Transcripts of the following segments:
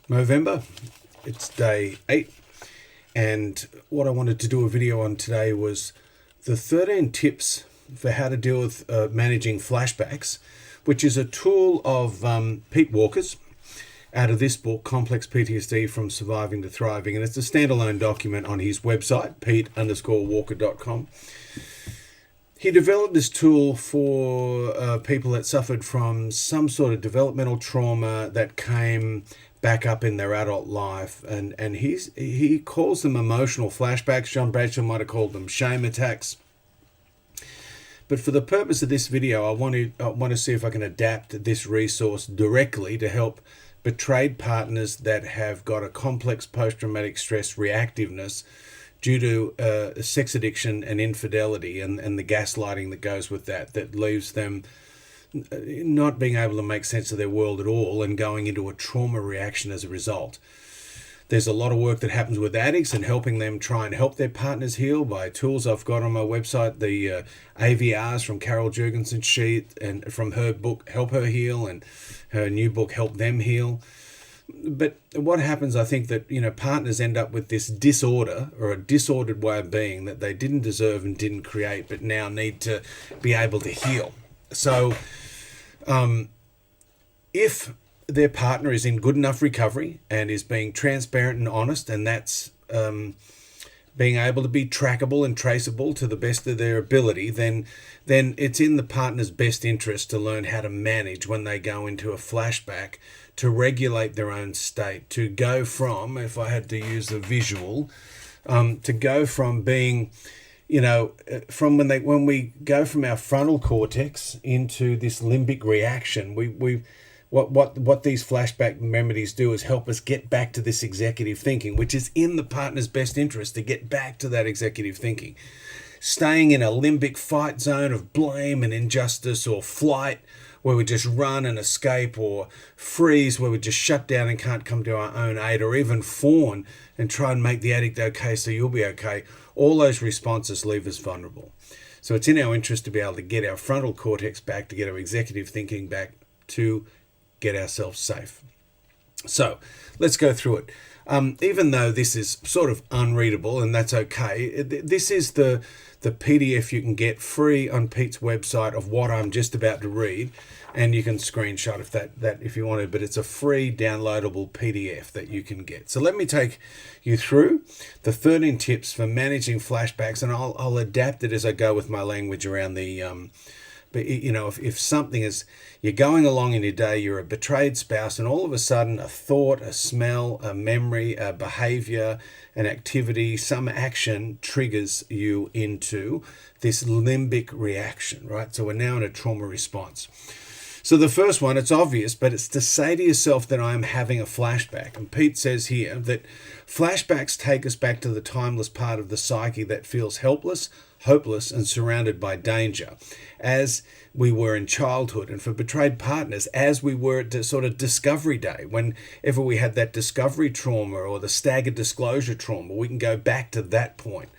Movember. It's day 8, and what I wanted to do a video on today was the 13 tips for how to deal with managing flashbacks, which is a tool of Pete Walker's out of this book, Complex PTSD from Surviving to Thriving, and it's a standalone document on his website, pete_walker.com. He developed this tool for people that suffered from some sort of developmental trauma that came back up in their adult life, and he calls them emotional flashbacks. John Bradshaw might have called them shame attacks. But for the purpose of this video, I want to see if I can adapt this resource directly to help betrayed partners that have got a complex post-traumatic stress reactiveness due to sex addiction and infidelity and the gaslighting that goes with that leaves them not being able to make sense of their world at all and going into a trauma reaction as a result. There's a lot of work that happens with addicts and helping them try and help their partners heal by tools I've got on my website, the AVRs from Carol Jurgensen's sheet and from her book, Help Her Heal, and her new book, Help Them Heal. But what happens, I think, that partners end up with this disorder or a disordered way of being that they didn't deserve and didn't create, but now need to be able to heal. So if their partner is in good enough recovery and is being transparent and honest, and that's being able to be trackable and traceable to the best of their ability, then it's in the partner's best interest to learn how to manage when they go into a flashback, to regulate their own state, to go from, if I had to use a visual, to go from being, from when we go from our frontal cortex into this limbic reaction, what these flashback memories do is help us get back to this executive thinking, which is in the partner's best interest to get back to that executive thinking. Staying in a limbic fight zone of blame and injustice, or flight, where we just run and escape, or freeze, where we just shut down and can't come to our own aid, or even fawn and try and make the addict okay so you'll be okay. All those responses leave us vulnerable. So it's in our interest to be able to get our frontal cortex back, to get our executive thinking back, to get ourselves safe. So let's go through it. Even though this is sort of unreadable, and that's okay, this is the PDF you can get free on Pete's website of what I'm just about to read, and you can screenshot if you want to, but it's a free downloadable PDF that you can get. So let me take you through the 13 tips for managing flashbacks, and I'll adapt it as I go with my language around the but if something is, you're going along in your day, you're a betrayed spouse, and all of a sudden a thought, a smell, a memory, a behavior, an activity, some action triggers you into this limbic reaction, right? So we're now in a trauma response. So the first one, it's obvious, but it's to say to yourself that I'm having a flashback. And Pete says here that flashbacks take us back to the timeless part of the psyche that feels helpless, hopeless, and surrounded by danger, as we were in childhood, and for betrayed partners, as we were at sort of discovery day, whenever we had that discovery trauma or the staggered disclosure trauma. We can go back to that point.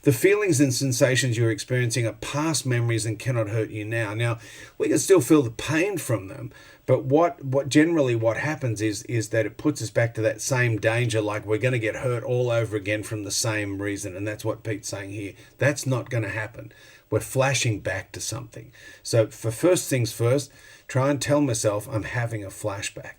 The feelings and sensations you're experiencing are past memories and cannot hurt you now. Now, we can still feel the pain from them, but what happens is that it puts us back to that same danger, like we're going to get hurt all over again from the same reason, and that's what Pete's saying here. That's not going to happen. We're flashing back to something. So for first things first, try and tell myself I'm having a flashback.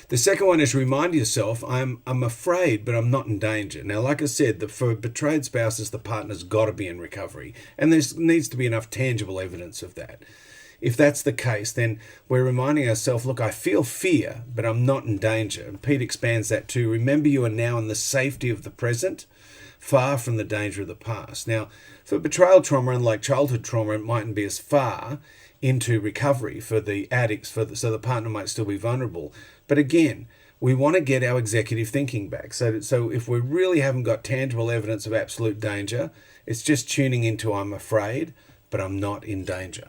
The second one is remind yourself, I'm afraid, but I'm not in danger. Now, like I said, for betrayed spouses, the partner's got to be in recovery, and there needs to be enough tangible evidence of that. If that's the case, then we're reminding ourselves, look, I feel fear, but I'm not in danger. And Pete expands that too. Remember, you are now in the safety of the present, far from the danger of the past. Now, for betrayal trauma, unlike childhood trauma, it mightn't be as far into recovery for the addicts, so the partner might still be vulnerable. But again, we want to get our executive thinking back. So if we really haven't got tangible evidence of absolute danger, it's just tuning into I'm afraid, but I'm not in danger.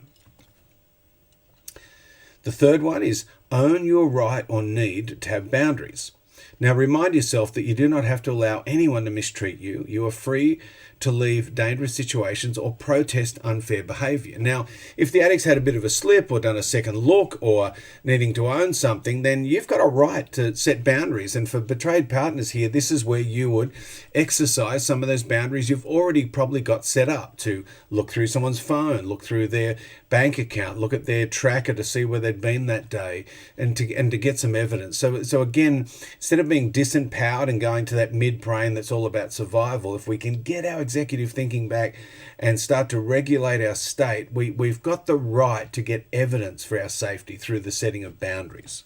The third one is own your right or need to have boundaries. Now remind yourself that you do not have to allow anyone to mistreat you. You are free to leave dangerous situations or protest unfair behavior. Now, if the addict's had a bit of a slip or done a second look or needing to own something, then you've got a right to set boundaries. And for betrayed partners here, this is where you would exercise some of those boundaries you've already probably got set up, to look through someone's phone, look through their bank account, look at their tracker to see where they'd been that day, and to get some evidence. So again, instead of being disempowered and going to that mid-brain that's all about survival, if we can get our executive thinking back and start to regulate our state, we've got the right to get evidence for our safety through the setting of boundaries.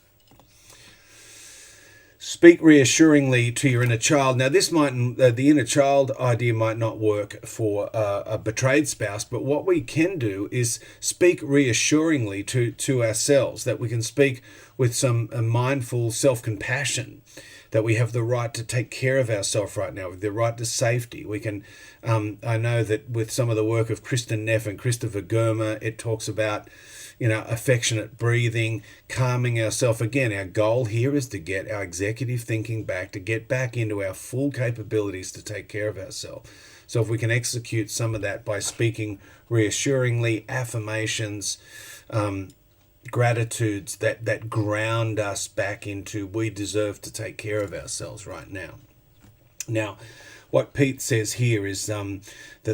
Speak reassuringly to your inner child. Now, this might the inner child idea might not work for a betrayed spouse, but what we can do is speak reassuringly to ourselves, that we can speak with some mindful self-compassion, that we have the right to take care of ourselves right now, with the right to safety. We can, I know that with some of the work of Kristen Neff and Christopher Germer, it talks about, affectionate breathing, calming ourselves. Again, our goal here is to get our executive thinking back, to get back into our full capabilities to take care of ourselves. So if we can execute some of that by speaking reassuringly, affirmations, gratitudes that ground us back into, we deserve to take care of ourselves right now. Now, what Pete says here is that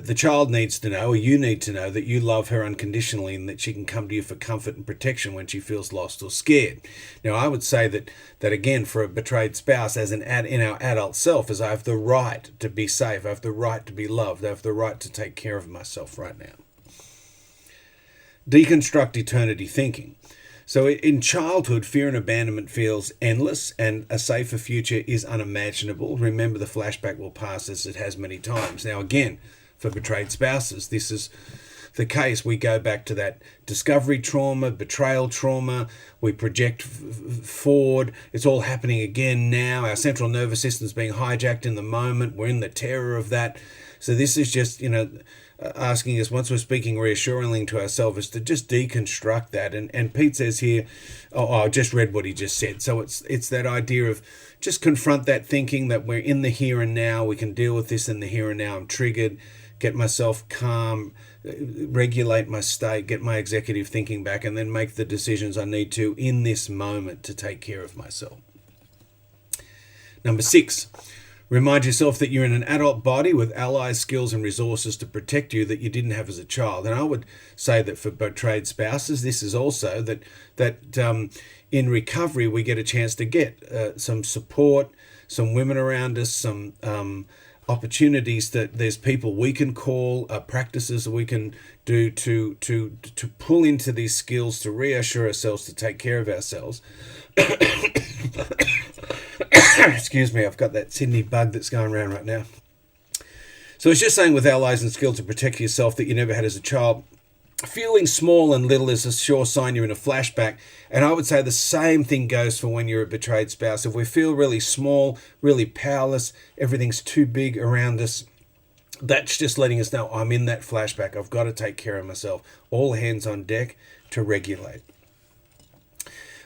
the child needs to know, or you need to know, that you love her unconditionally and that she can come to you for comfort and protection when she feels lost or scared. Now, I would say that again, for a betrayed spouse, as in our adult self, is I have the right to be safe, I have the right to be loved, I have the right to take care of myself right now. Deconstruct eternity thinking. So in childhood, fear and abandonment feels endless, and a safer future is unimaginable. Remember, the flashback will pass as it has many times. Now, again, for betrayed spouses, this is the case. We go back to that discovery trauma, betrayal trauma. We project forward. It's all happening again now. Our central nervous system's being hijacked in the moment. We're in the terror of that. So this is just, asking us, once we're speaking reassuringly to ourselves, is to just deconstruct that. And Pete says here, I just read what he just said. So it's that idea of just confront that thinking that we're in the here and now. We can deal with this in the here and now. I'm triggered, get myself calm, regulate my state, get my executive thinking back, and then make the decisions I need to in this moment to take care of myself. Number 6. Remind yourself that you're in an adult body with allies, skills, and resources to protect you that you didn't have as a child. And I would say that for betrayed spouses, this is also that in recovery, we get a chance to get some support, some women around us, some opportunities, that there's people we can call, practices that we can do to pull into these skills, to reassure ourselves, to take care of ourselves. Excuse me, I've got that Sydney bug that's going around right now. So it's just saying, with allies and skills to protect yourself that you never had as a child. Feeling small and little is a sure sign you're in a flashback. And I would say the same thing goes for when you're a betrayed spouse. If we feel really small, really powerless, everything's too big around us, that's just letting us know, I'm in that flashback. I've got to take care of myself. All hands on deck to regulate.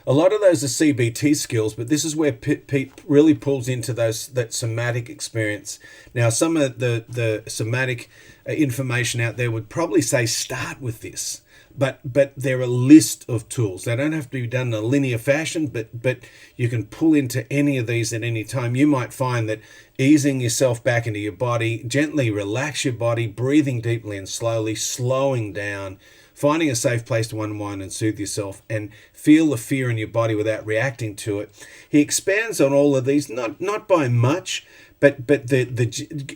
A lot of those are CBT skills, but this is where Pete really pulls into that somatic experience. Now, some of the somatic information out there would probably say start with this, but there are a list of tools. They don't have to be done in a linear fashion, but you can pull into any of these at any time. You might find that easing yourself back into your body, gently relax your body, breathing deeply and slowly, slowing down, finding a safe place to unwind and soothe yourself, and feel the fear in your body without reacting to it. He expands on all of these, not by much, but the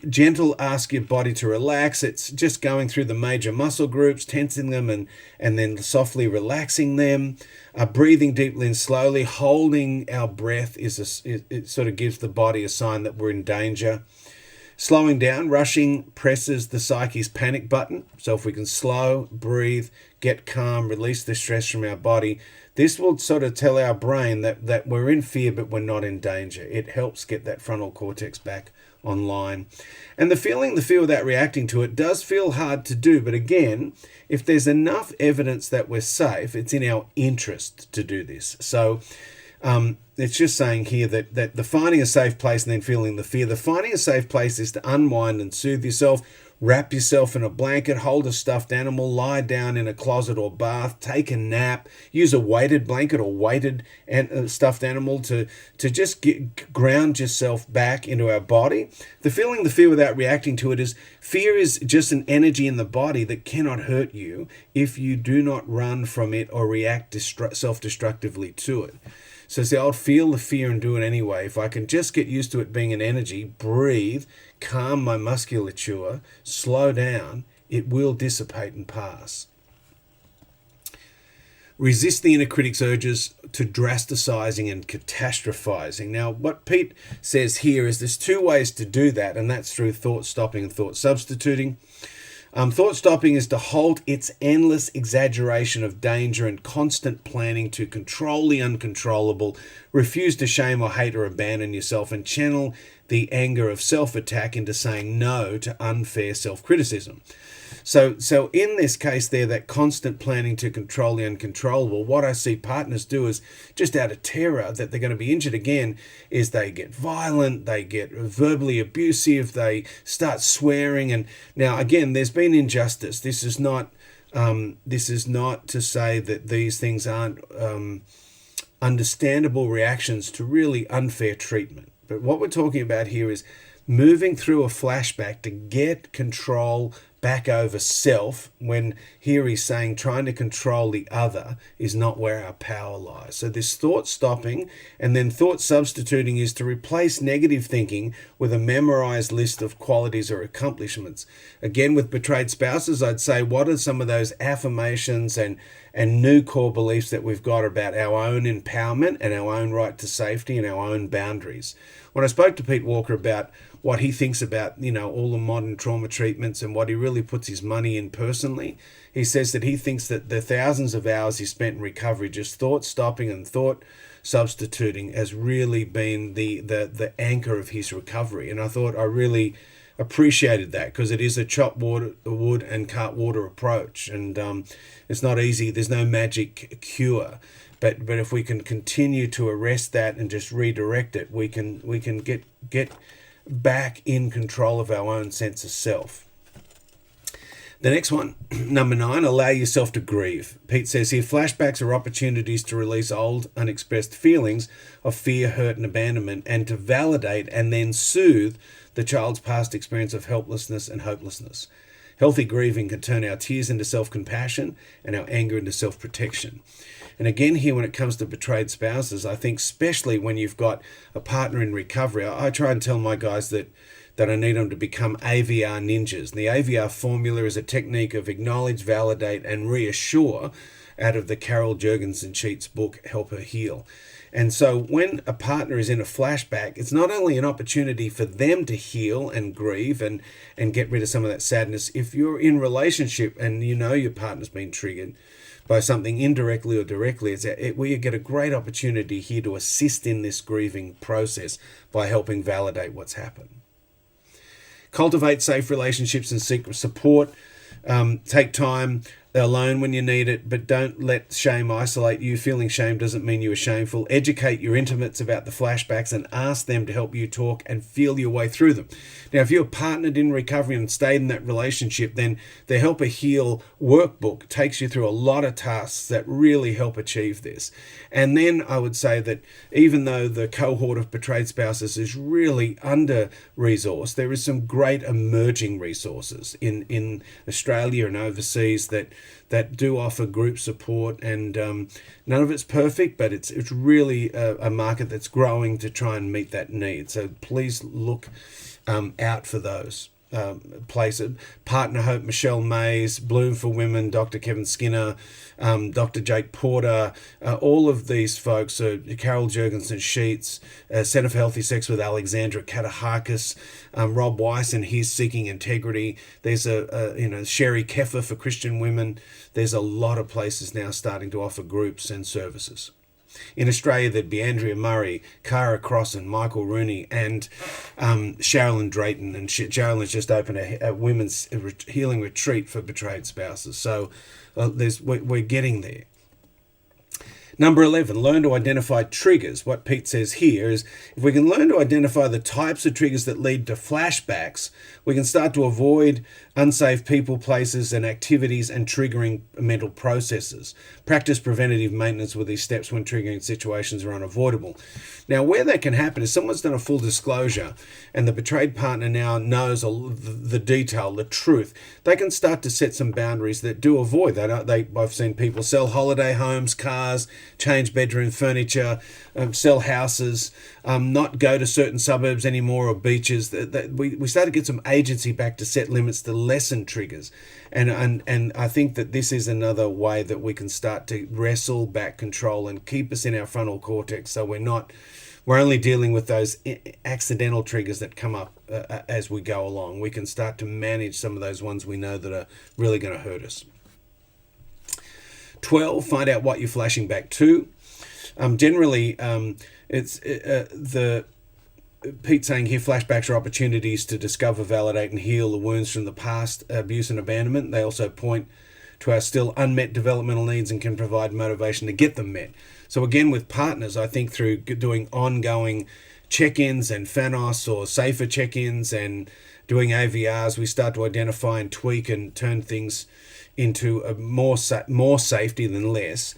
gentle ask your body to relax. It's just going through the major muscle groups, tensing them, and then softly relaxing them. Breathing deeply and slowly, holding our breath it sort of gives the body a sign that we're in danger. Slowing down, rushing presses the psyche's panic button. So if we can slow, breathe, get calm, release the stress from our body, this will sort of tell our brain that we're in fear, but we're not in danger. It helps get that frontal cortex back online. And the fear without reacting to it does feel hard to do. But again, if there's enough evidence that we're safe, it's in our interest to do this. So it's just saying here that the finding a safe place and then feeling the fear. The finding a safe place is to unwind and soothe yourself. Wrap yourself in a blanket, hold a stuffed animal, lie down in a closet or bath, take a nap, use a weighted blanket or weighted stuffed animal to just ground yourself back into our body. The fear without reacting to it is, fear is just an energy in the body that cannot hurt you if you do not run from it or react self-destructively to it. So say, I'll feel the fear and do it anyway. If I can just get used to it being an energy, breathe, calm my musculature, slow down, it will dissipate and pass. Resist the inner critic's urges to drasticizing and catastrophizing. Now, what Pete says here is there's two ways to do that, and that's through thought stopping and thought substituting. Thought stopping is to halt its endless exaggeration of danger and constant planning to control the uncontrollable, refuse to shame or hate or abandon yourself, and channel the anger of self-attack into saying no to unfair self-criticism. So in this case there, that constant planning to control the uncontrollable, what I see partners do is, just out of terror that they're going to be injured again, is they get violent, they get verbally abusive, they start swearing. And now again, there's been injustice. This is not to say that these things aren't understandable reactions to really unfair treatment. But what we're talking about here is moving through a flashback to get control back over self, when here he's saying trying to control the other is not where our power lies. So this thought stopping and then thought substituting is to replace negative thinking with a memorized list of qualities or accomplishments. Again, with betrayed spouses, I'd say, what are some of those affirmations and new core beliefs that we've got about our own empowerment and our own right to safety and our own boundaries? When I spoke to Pete Walker about what he thinks about, all the modern trauma treatments and what he really puts his money in personally, he says that he thinks that the thousands of hours he spent in recovery just thought stopping and thought substituting has really been the anchor of his recovery. And I thought I really appreciated that, because it is a chop wood and cart water approach, and it's not easy. There's no magic cure. But if we can continue to arrest that and just redirect it, we can get back in control of our own sense of self. The next one, number 9, allow yourself to grieve. Pete says here, flashbacks are opportunities to release old, unexpressed feelings of fear, hurt, and abandonment, and to validate and then soothe the child's past experience of helplessness and hopelessness. Healthy grieving can turn our tears into self-compassion and our anger into self-protection. And again here, when it comes to betrayed spouses, I think especially when you've got a partner in recovery, I try and tell my guys that I need them to become AVR ninjas. And the AVR formula is a technique of acknowledge, validate, and reassure out of the Carol Jurgensen-Sheets book, Help Her Heal. And so when a partner is in a flashback, it's not only an opportunity for them to heal and grieve and get rid of some of that sadness. If you're in relationship and your partner's been triggered by something indirectly or directly, we get a great opportunity here to assist in this grieving process by helping validate what's happened. Cultivate safe relationships and seek support. Take time alone when you need it, but don't let shame isolate you. Feeling shame doesn't mean you are shameful. Educate your intimates about the flashbacks and ask them to help you talk and feel your way through them. Now, if you're partnered in recovery and stayed in that relationship, then the Help Her Heal workbook takes you through a lot of tasks that really help achieve this. And then I would say that even though the cohort of betrayed spouses is really under-resourced, there is some great emerging resources in Australia and overseas that do offer group support, and none of it's perfect, but it's really a market that's growing to try and meet that need. So please look out for those places. Partner Hope, Michelle Mays, Bloom for Women, Dr. Kevin Skinner, Dr. Jake Porter, all of these folks, Carol Jurgensen-Sheets, Center for Healthy Sex with Alexandra Katahakis, Rob Weiss and his Seeking Integrity. There's Sherry Keffer for Christian Women. There's a lot of places now starting to offer groups and services. In Australia, there'd be Andrea Murray, Cara Cross, and Michael Rooney, and Sherilyn Drayton. And Sherilyn has just opened a women's healing retreat for betrayed spouses. So we're getting there. Number 11, learn to identify triggers. What Pete says here is if we can learn to identify the types of triggers that lead to flashbacks, we can start to avoid unsafe people, places, and activities and triggering mental processes. Practice preventative maintenance with these steps when triggering situations are unavoidable. Now, where that can happen is someone's done a full disclosure and the betrayed partner now knows the detail, the truth. They can start to set some boundaries that do avoid that. I've seen people sell holiday homes, cars, change bedroom furniture, sell houses, not go to certain suburbs anymore or beaches. We start to get some agency back to set limits to lessen triggers. And I think that this is another way that we can start to wrestle back control and keep us in our frontal cortex so we're only dealing with those accidental triggers that come up as we go along. We can start to manage some of those ones we know that are really going to hurt us. 12, find out what you're flashing back to. Generally, it's Pete saying here, flashbacks are opportunities to discover, validate, and heal the wounds from the past abuse and abandonment. They also point to our still unmet developmental needs and can provide motivation to get them met. So again, with partners, I think through doing ongoing check-ins and FANOS or safer check-ins and doing AVRs, we start to identify and tweak and turn things into a more safety than less.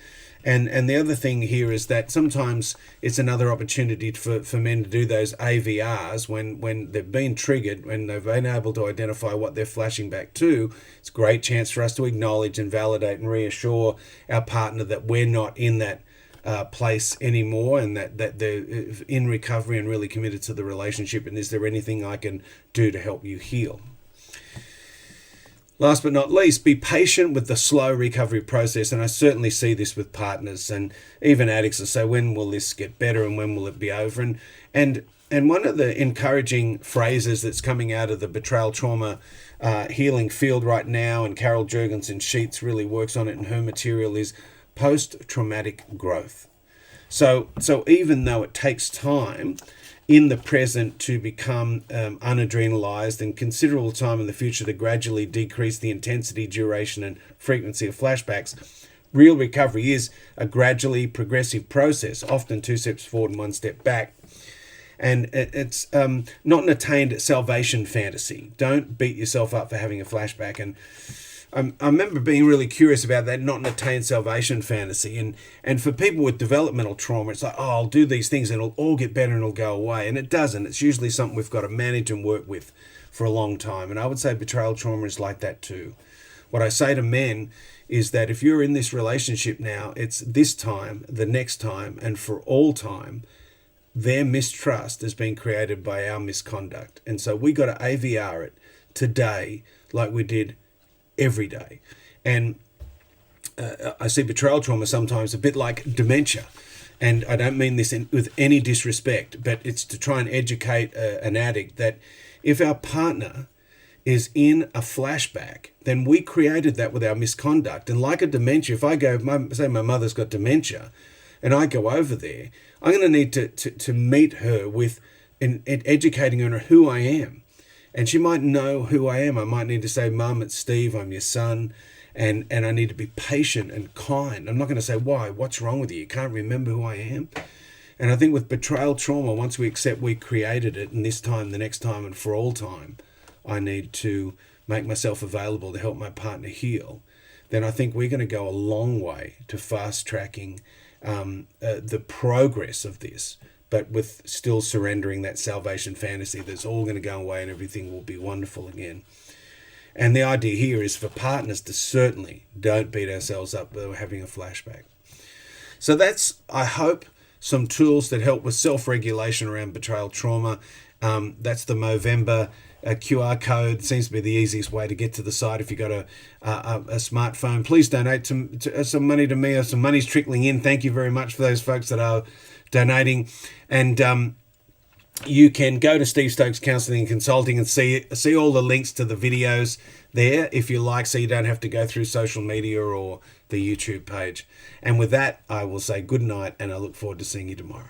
And the other thing here is that sometimes it's another opportunity for men to do those AVRs when they've been triggered, when they've been able to identify what they're flashing back to. It's a great chance for us to acknowledge and validate and reassure our partner that we're not in that place anymore and that they're in recovery and really committed to the relationship. And is there anything I can do to help you heal? Last but not least, be patient with the slow recovery process. And I certainly see this with partners and even addicts will say, when will this get better and when will it be over? And one of the encouraging phrases that's coming out of the betrayal trauma healing field right now, and Carol Jurgensen Sheets really works on it in her material, is post-traumatic growth. So even though it takes time in the present to become unadrenalized and considerable time in the future to gradually decrease the intensity, duration, and frequency of flashbacks, real recovery is a gradually progressive process, often 2 steps forward and 1 step back. And it's not an attained salvation fantasy. Don't beat yourself up for having a flashback. And I remember being really curious about that, not an attained salvation fantasy. And for people with developmental trauma, it's like, oh, I'll do these things and it'll all get better and it'll go away. And it doesn't. It's usually something we've got to manage and work with for a long time. And I would say betrayal trauma is like that too. What I say to men is that if you're in this relationship now, it's this time, the next time, and for all time, their mistrust has been created by our misconduct. And so we got to AVR it today like we did every day. And I see betrayal trauma sometimes a bit like dementia. And I don't mean this with any disrespect, but it's to try and educate an addict that if our partner is in a flashback, then we created that with our misconduct. And like a dementia, if I go, say my mother's got dementia, and I go over there, I'm going to need to meet her with educating her on who I am. And she might know who I am. I might need to say, Mum, it's Steve, I'm your son. And I need to be patient and kind. I'm not going to say, why? What's wrong with you? You can't remember who I am? And I think with betrayal trauma, once we accept we created it, and this time, the next time, and for all time, I need to make myself available to help my partner heal, then I think we're going to go a long way to fast-tracking the progress of this, but with still surrendering that salvation fantasy that's all going to go away and everything will be wonderful again. And the idea here is for partners to certainly don't beat ourselves up that we're having a flashback. So that's, I hope, some tools that help with self-regulation around betrayal trauma. That's the Movember QR code. Seems to be the easiest way to get to the site if you've got a smartphone. Please donate some money to me, or some money's trickling in. Thank you very much for those folks that are donating. And you can go to Steve Stokes Counselling and Consulting and see all the links to the videos there if you like, so you don't have to go through social media or the YouTube page. And with that, I will say good night, and I look forward to seeing you tomorrow.